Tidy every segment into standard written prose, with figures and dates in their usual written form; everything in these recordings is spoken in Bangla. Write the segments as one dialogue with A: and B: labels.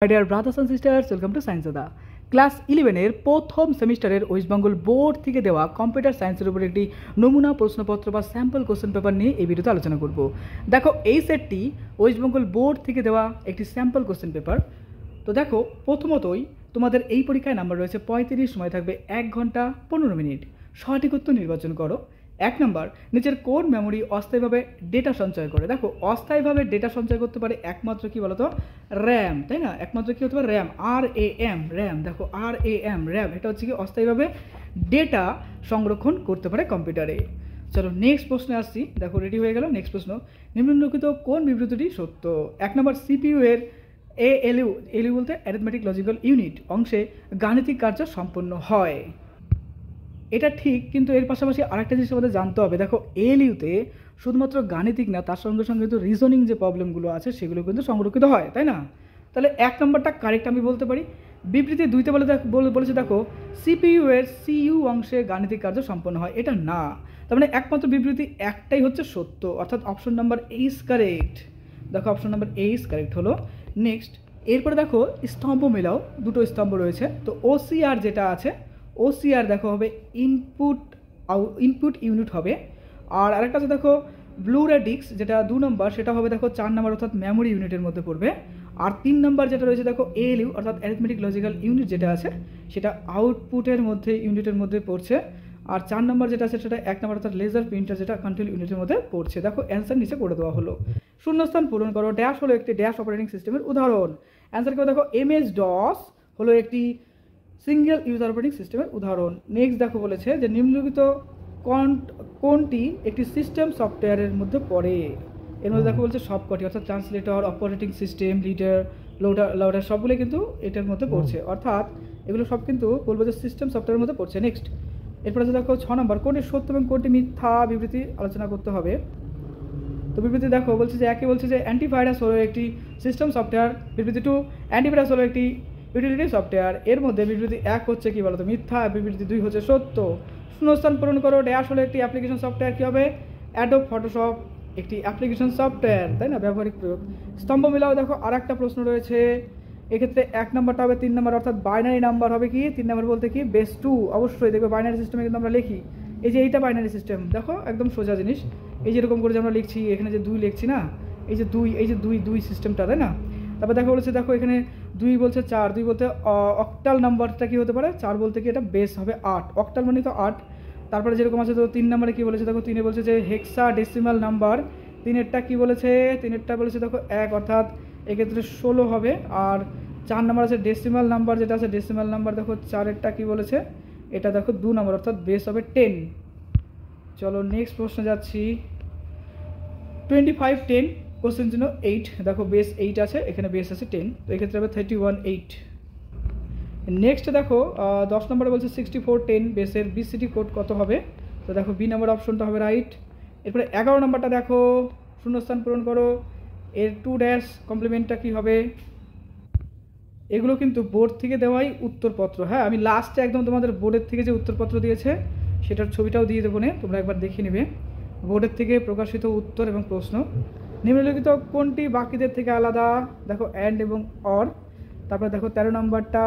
A: My dear brothers and sisters, welcome to Science Ada. Class 11-এর প্রথম সেমিস্টারের ওয়েস্ট বেঙ্গল বোর্ড থেকে দেওয়া কম্পিউটার সায়েন্সের উপর একটি নমুনা প্রশ্নপত্র বা স্যাম্পল কোশ্চেন পেপার নিয়ে এই ভিডিওতে আলোচনা করব। দেখো এই সেটটি ওয়েস্ট বেঙ্গল বোর্ড থেকে দেওয়া একটি স্যাম্পল কোশ্চেন পেপার। তো দেখো প্রথমতই তোমাদের এই পরীক্ষায় নাম্বার রয়েছে 35, সময় থাকবে 1 ঘন্টা 15 মিনিট। সঠিক উত্তর নির্বাচন করো। 1 নম্বর, নিচের কোন মেমোরি অস্থায়ীভাবে ডেটা সঞ্চয় করে? দেখো অস্থায়ীভাবে ডেটা সঞ্চয় করতে পারে একমাত্র কি বলতো, র্যাম, তাই না? একমাত্র কি হতে পারে, র্যাম, RAM, র্যাম। দেখো RAM, র্যাম এটা হচ্ছে কি অস্থায়ীভাবে ডেটা সংরক্ষণ করতে পারে কম্পিউটারে। চলো নেক্সট প্রশ্নে আসছি। দেখো রেডি হয়ে গেল। নেক্সট প্রশ্ন, নিম্নলিখিত কোন বিবৃতিটি সত্য? 1 নম্বর, CPU এর ALU বলতে অ্যারিথমেটিক লজিক্যাল ইউনিট অংশে গাণিতিক কার্য সম্পন্ন হয়। এটা ঠিক, কিন্তু এর পাশাপাশি আরেকটা জিনিস আমাদের জানতে হবে। দেখো এএলইউতে শুধুমাত্র গাণিতিক না, তার সঙ্গে সঙ্গে কিন্তু রিজনিং যে প্রবলেমগুলো আছে সেগুলো কিন্তু সংরক্ষিত হয়, তাই না? তাহলে 1 নম্বরটা কারেক্ট আমি বলতে পারি। বিবৃতি 2তে বলেছে দেখো CPU এর CU অংশে গাণিতিক কার্য সম্পন্ন হয়, এটা না। তার মানে একমাত্র বিবৃতি একটাই হচ্ছে সত্য, অর্থাৎ option number A is correct. দেখো option number A is correct হলো। নেক্সট, এরপরে দেখো স্তম্ভ মেলাও, দুটো স্তম্ভ রয়েছে। তো OCR যেটা আছে, OCR দেখো হবে ইনপুট ইউনিট হবে। আর আরেকটা আছে দেখো ব্লুরেডিক্স, যেটা 2 নম্বর, সেটা হবে দেখো 4 নম্বর, অর্থাৎ মেমোরি ইউনিটের মধ্যে পড়বে। আর 3 নম্বর যেটা রয়েছে দেখো ALU অর্থাৎ অ্যারিথমেটিক লজিক্যাল ইউনিট যেটা আছে সেটা আউটপুটের মধ্যে ইউনিটের মধ্যে পড়ছে। আর 4 নম্বর যেটা আছে সেটা 1 নম্বর অর্থাৎ লেজার প্রিন্টার, যেটা কন্ট্রোল ইউনিটের মধ্যে পড়ছে। দেখো অ্যান্সার নিচে করে দেওয়া হলো। শূন্যস্থান পূরণ করো। ড্যাশ হলো একটি ড্যাশ অপারেটিং সিস্টেমের উদাহরণ। অ্যান্সার কেউ দেখো MS-DOS হলো একটি সিঙ্গেল ইউজার অপারেটিং সিস্টেমের উদাহরণ। নেক্সট দেখো বলেছে যে নিম্নলিখিত কোনটি একটি সিস্টেম সফটওয়্যারের মধ্যে পড়ে? এর মধ্যে দেখো বলছে সবকটি, অর্থাৎ translator, operating system, reader, loader সবগুলো কিন্তু এটার মধ্যে পড়ছে, অর্থাৎ এগুলো সব কিন্তু বলবো যে সিস্টেম সফটওয়্যারের মধ্যে পড়ছে। নেক্সট, এরপরে দেখো 6 নম্বর, কোনটি সত্য এবং কোনটি মিথ্যা বিবৃতি আলোচনা করতে হবে। তো বিবৃতি দেখো বলছে যে একে বলছে যে অ্যান্টিভাইরাস হলো একটি সিস্টেম সফটওয়্যার। বিবৃতি 2, অ্যান্টিভাইরাস হলো একটি ইউটিলিটি সফটওয়্যার। এর মধ্যে বিবৃতি 1 হচ্ছে কি বলতো, মিথ্যা। বিবৃতি 2 হচ্ছে সত্য। শূন্যস্থান পূরণ করো। ড্যাশ হলো একটি অ্যাপ্লিকেশন সফটওয়্যার, কী হবে? অ্যাডোব ফটোশপ একটি অ্যাপ্লিকেশন সফটওয়্যার, তাই না? ব্যবহারিক প্রয়োগ। স্তম্ভ মিলাও দেখো আর একটা প্রশ্ন রয়েছে। এক্ষেত্রে 1 নম্বরটা হবে 3 নম্বর, অর্থাৎ বাইনারি নাম্বার হবে কি 3 নম্বর বলতে কি বেস 2। অবশ্যই দেখবে বাইনারি সিস্টেমে কিন্তু আমরা লিখি, এই যে এইটা বাইনারি সিস্টেম, দেখো একদম সোজা জিনিস। এই যে এরকম করে যে আমরা লিখছি, এখানে যে 2 লিখছি না, এই যে 2 সিস্টেমটা, তাই না? তারপর দেখা বলেছে দেখো এখানে 2 বলছে 4, 2 বলতে অক্টাল নাম্বারটা কি হতে পারে? 4 বলতে কি এটা বেস হবে 8, অক্টাল মানে তো 8। তারপরে যেরকম আছে তো 3 নম্বরে কি বলেছে দেখো 3-এ বলছে যে হেক্সা ডেসিমাল নাম্বার। 3-এরটা কি বলেছে? 3-এরটা বলেছে দেখো 1, অর্থাৎ এক্ষেত্রে 16 হবে। আর 4 নম্বর আছে ডেসিমাল নাম্বার, যেটা আছে ডেসিমাল নাম্বার দেখো 4-এরটা কি বলেছে, এটা দেখো 2 নম্বর, অর্থাৎ বেস হবে 10। চলো নেক্সট প্রশ্নে যাচ্ছি। 25-10 কোশ্চেন জন্য 8, দেখো বেস 8 আছে, এখানে বেস আছে 10, তো এক্ষেত্রে হবে 31-8। নেক্সট দেখো 10 নম্বরে বলছে 64-10 বেসের BCD কোড কত হবে? তো দেখো বি নম্বর অপশনটা হবে রাইট। এরপরে 11 নম্বরটা দেখো শূন্যস্থান পূরণ করো। এর 2 ড্যাশ কমপ্লিমেন্টটা কী হবে? এগুলো কিন্তু বোর্ড থেকে দেওয়াই উত্তরপত্র। হ্যাঁ, আমি লাস্টে একদম তোমাদের বোর্ডের থেকে যে উত্তরপত্র দিয়েছে সেটার ছবিটাও দিয়ে দেবো, তোমরা একবার দেখে নেবে। বোর্ডের থেকে প্রকাশিত উত্তর এবং প্রশ্ন। নিম্নলিখিত কোনটি বাকিদের থেকে আলাদা? দেখো অ্যান্ড এবং অর। তারপরে দেখো 13 নম্বরটা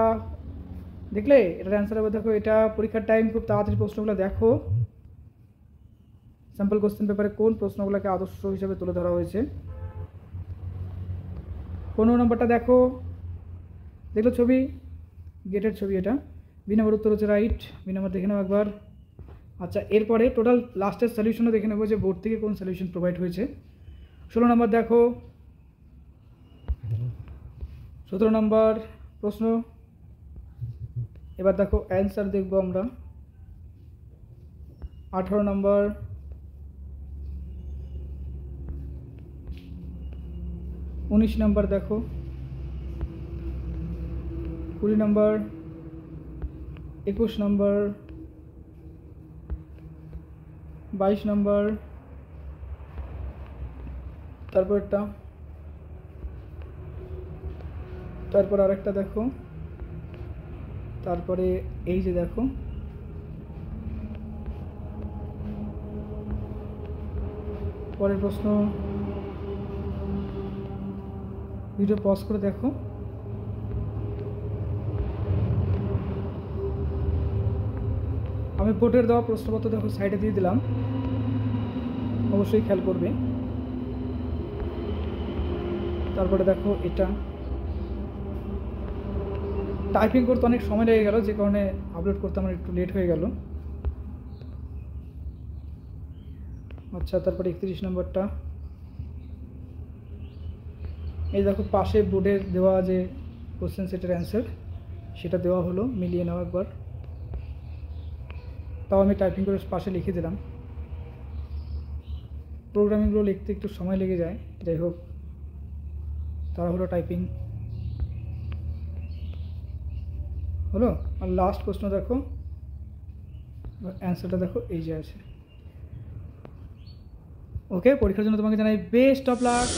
A: দেখলে এটার অ্যান্সার হবে দেখো, এটা পরীক্ষার টাইম খুব তাড়াতাড়ি প্রশ্নগুলো দেখো। স্যাম্পল কোশ্চেন পেপারে কোন প্রশ্নগুলোকে আদর্শ হিসেবে তুলে ধরা হয়েছে। 15 নম্বরটা দেখো, দেখলো ছবি, গেটের ছবি, এটা বি নম্বর উত্তর হচ্ছে রাইট। বি নম্বর দেখে নাও একবার। আচ্ছা, এরপরে টোটাল লাস্টের সলিউশনও দেখে নেবো যে বোর্ড থেকে কোন সলিউশন প্রোভাইড হয়েছে। 16 নম্বর দেখো, 17 নম্বর প্রশ্ন। এবার দেখো অ্যান্সার দেখবো আমরা। 18 নম্বর, 19 নম্বর দেখো, 20 নম্বর, 21 নম্বর, 22 নম্বর, তারপরটা, তারপর আরেকটা দেখো, তারপরে এই যে দেখো পরের প্রশ্ন। ভিডিও পজ করে দেখো। আমি বোর্ডের দেওয়া প্রশ্নপত্র দেখো সাইডে দিয়ে দিলাম, অবশ্যই খেয়াল করবে। তারপরে দেখো এটা টাইপিং করতে অনেক সময় লেগে গেল, যে কারণে আপলোড করতে আমার একটু লেট হয়ে গেল। আচ্ছা, তারপরে 31 নম্বরটা, এই দেখো পাশে বোর্ডের দেওয়া যে কোশ্চেন সেটার অ্যান্সার সেটা দেওয়া হলো, মিলিয়ে নাও একবার। তাও আমি টাইপিং করে পাশে লিখে দিলাম। প্রোগ্রামিংগুলো লিখতে একটু সময় লেগে যায়, যাই হোক তারা হলো টাইপিং হলো। আর লাস্ট প্রশ্ন দেখো, অ্যান্সারটা দেখো এই যে আছে। ওকে, পরীক্ষার জন্য তোমাকে জানাই বেস্ট অফ লাক।